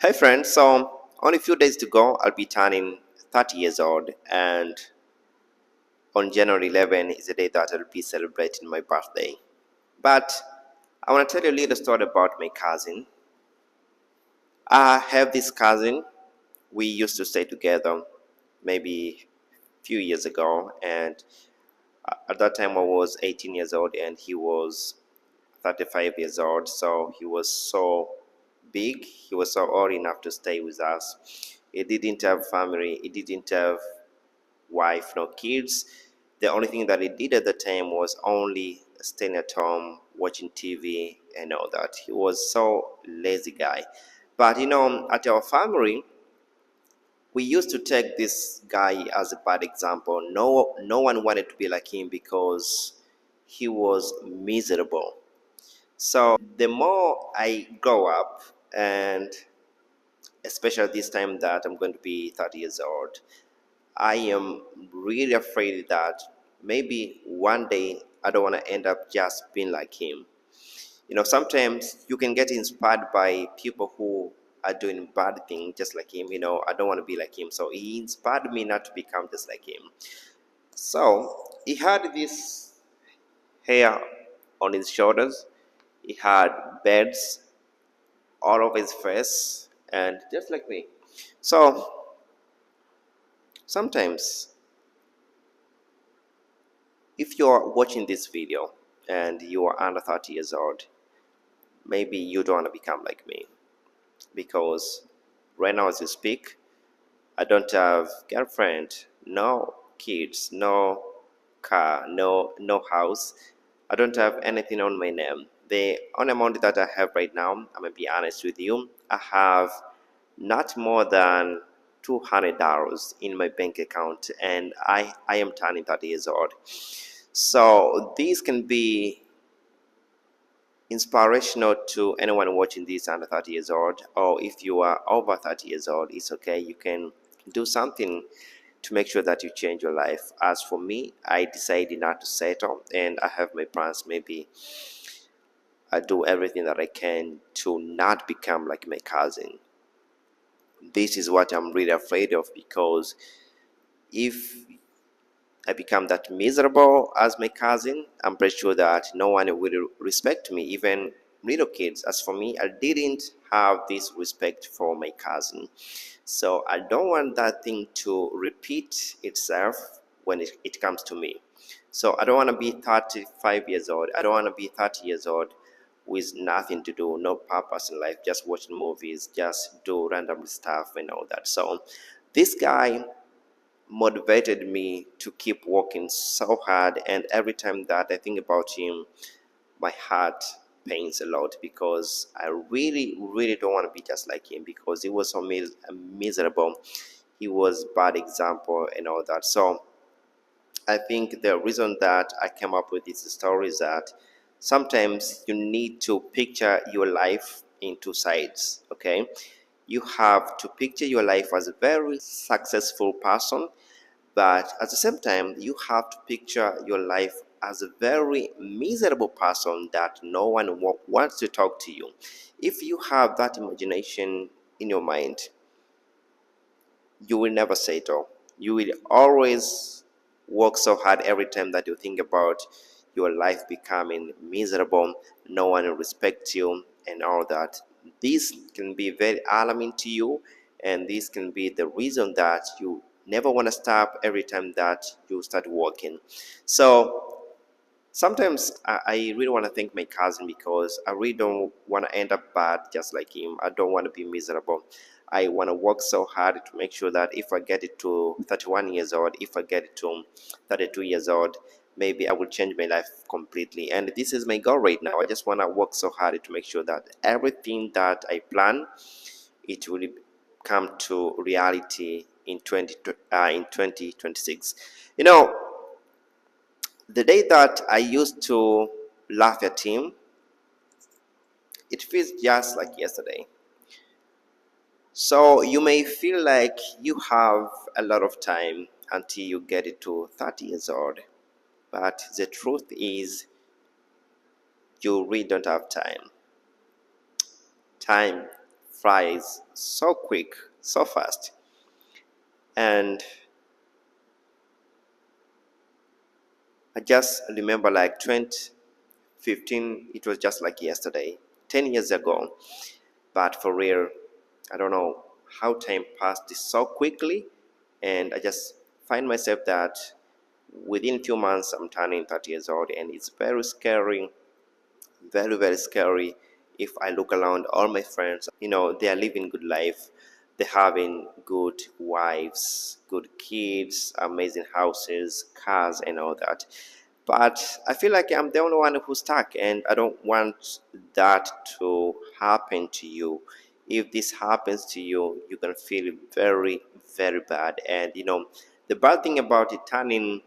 Hi friends, so only a few days to go, I'll be turning 30 years old, and on January 11 is the day that I'll be celebrating my birthday. But I want to tell you a little story about my cousin. I have this cousin, we used to stay together maybe a few years ago, and at that time I was 18 years old and he was 35 years old, so he was so big, he was so old enough to stay with us. He didn't have family, he didn't have wife, no kids. The only thing that he did at the time was only staying at home, watching TV and all that. He was so lazy guy. But at our family, we used to take this guy as a bad example. No one wanted to be like him because he was miserable. So the more I grow up, and especially this time that I'm going to be 30 years old, I am really afraid that maybe one day I don't want to end up just being like him. Sometimes you can get inspired by people who are doing bad things just like him. I don't want to be like him. So he inspired me not to become just like him. So he had this hair on his shoulders, he had beards all over his face, and just like me. So sometimes if you're watching this video and you are under 30 years old, maybe you don't want to become like me, because right now as you speak, I don't have girlfriend, no kids, no car, no house. I don't have anything on my name. The only amount that I have right now, I'm gonna be honest with you, I have not more than $200 in my bank account, and I am turning 30 years old. So these can be inspirational to anyone watching this under 30 years old, or if you are over 30 years old, it's okay, you can do something to make sure that you change your life. As for me, I decided not to settle, and I have my plans. Maybe I do everything that I can to not become like my cousin. This is what I'm really afraid of, because if I become that miserable as my cousin, I'm pretty sure that no one will respect me, even little kids. As for me, I didn't have this respect for my cousin. So I don't want that thing to repeat itself when it comes to me. So I don't want to be 35 years old. I don't want to be 30 years old with nothing to do, no purpose in life, just watching movies, just do random stuff and all that. So this guy motivated me to keep working so hard, and every time that I think about him, my heart pains a lot, because I really don't want to be just like him, because he was so miserable, he was bad example and all that. So I think the reason that I came up with this story is that sometimes you need to picture your life in two sides. Okay, you have to picture your life as a very successful person, but at the same time, you have to picture your life as a very miserable person that no one wants to talk to you. If you have that imagination in your mind, you will never settle. You will always work so hard every time that you think about your life becoming miserable, no one will respect you, and all that. This can be very alarming to you, and this can be the reason that you never want to stop every time that you start working. So sometimes I really want to thank my cousin, because I really don't want to end up bad just like him. I don't want to be miserable. I want to work so hard to make sure that if I get it to 31 years old, if I get it to 32 years old, maybe I will change my life completely. And this is my goal right now. I just want to work so hard to make sure that everything that I plan, it will come to reality in 2026. You know, the day that I used to laugh at him, it feels just like yesterday. So you may feel like you have a lot of time until you get it to 30 years old. But the truth is, you really don't have time. Time flies so quick, so fast. And I just remember like 2015, it was just like yesterday, 10 years ago. But for real, I don't know how time passed so quickly. And I just find myself that within few months I'm turning 30 years old, and it's very scary, very very scary. If I look around, all my friends, they are living good life, they're having good wives, good kids, amazing houses, cars, and all that. But I feel like I'm the only one who's stuck, and I don't want that to happen to you. If this happens to you, you're gonna feel very very bad. And the bad thing about it, turning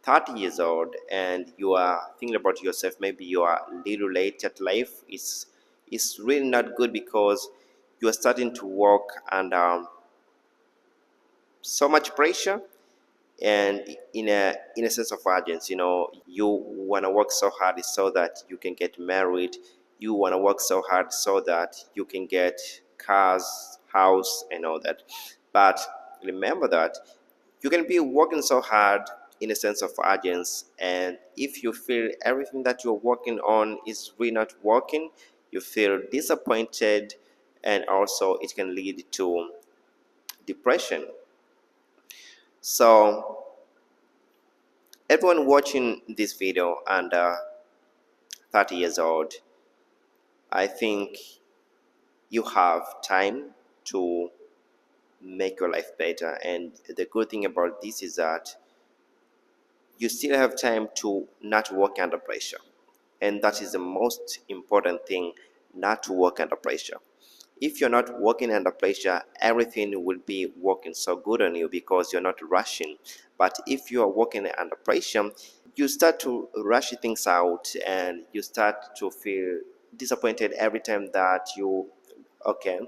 30 years old and you are thinking about yourself, maybe you are a little late at life, it's really not good, because you are starting to work under so much pressure, and in a sense of urgency. You want to work so hard so that you can get married, you want to work so hard so that you can get cars, house, and all that. But remember that you can be working so hard in a sense of urgency, and if you feel everything that you're working on is really not working, you feel disappointed, and also it can lead to depression. So everyone watching this video under 30 years old, I think you have time to make your life better. And the good thing about this is that you still have time to not work under pressure. And that is the most important thing, not to work under pressure. If you're not working under pressure, everything will be working so good on you because you're not rushing. But if you are working under pressure, you start to rush things out, and you start to feel disappointed every time that you, okay,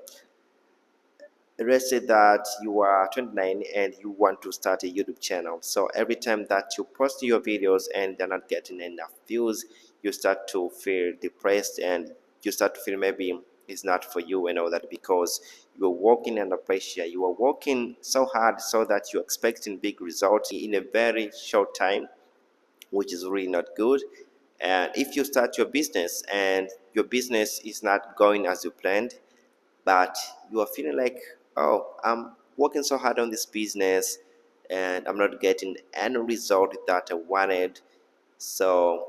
let's say that you are 29 and you want to start a YouTube channel. So every time that you post your videos and they're not getting enough views, you start to feel depressed, and you start to feel maybe it's not for you and all that, because you're working under pressure. You are working so hard so that you're expecting big results in a very short time, which is really not good. And if you start your business and your business is not going as you planned, but you are feeling like, oh, I'm working so hard on this business and I'm not getting any result that I wanted, so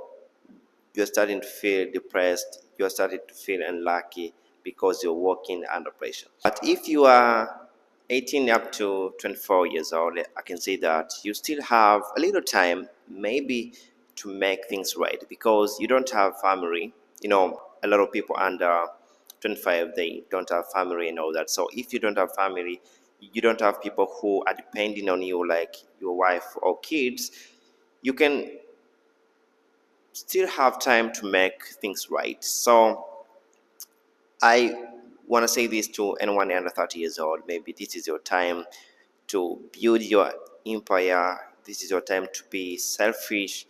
you're starting to feel depressed, you're starting to feel unlucky because you're working under pressure. But if you are 18 up to 24 years old, I can say that you still have a little time, maybe, to make things right, because you don't have family. A lot of people under 25, they don't have family and all that. So if you don't have family, you don't have people who are depending on you, like your wife or kids, you can still have time to make things right. So I want to say this to anyone under 30 years old. Maybe this is your time to build your empire. This is your time to be selfish,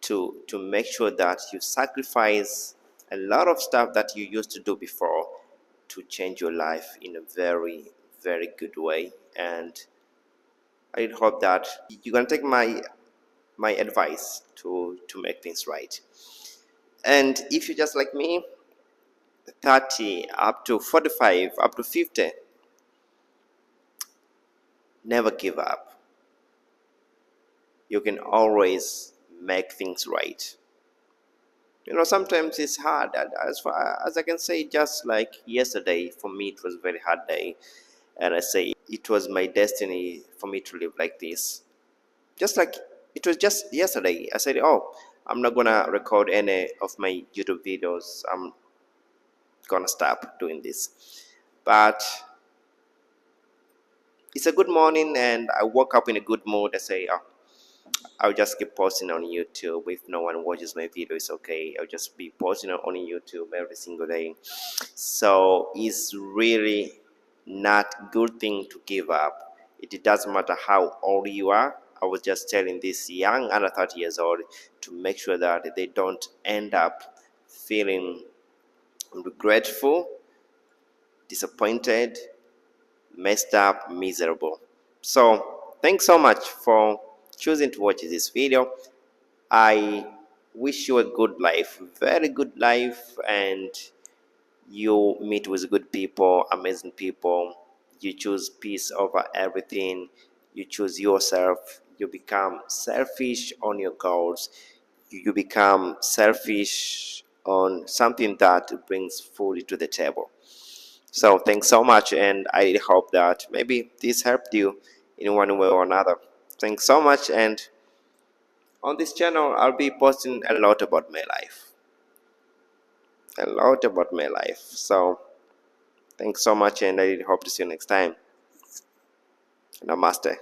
to make sure that you sacrifice a lot of stuff that you used to do before to change your life in a very very good way. And I hope that you're gonna take my advice to make things right. And if you're just like me, 30 up to 45 up to 50, never give up. You can always make things right. Sometimes it's hard, and as far as I can say, just like yesterday, for me it was a very hard day, and I say it was my destiny for me to live like this. Just like it was just yesterday, I said, oh, I'm not gonna record any of my YouTube videos, I'm gonna stop doing this. But it's a good morning, and I woke up in a good mood. I say, oh, I'll just keep posting on YouTube. If no one watches my video, it's okay. I'll just be posting on YouTube every single day. So it's really not good thing to give up. It doesn't matter how old you are. I was just telling this young under 30 years old to make sure that they don't end up feeling regretful disappointed, messed up, miserable. So thanks so much for choosing to watch this video. I wish you a good life, very good life, and you meet with good people, amazing people. You choose peace over everything. You choose yourself. You become selfish on your goals. You become selfish on something that brings food to the table. So thanks so much, and I really hope that maybe this helped you in one way or another. Thanks so much, and on this channel I'll be posting a lot about my life, a lot about my life. So thanks so much, and I really hope to see you next time. Namaste.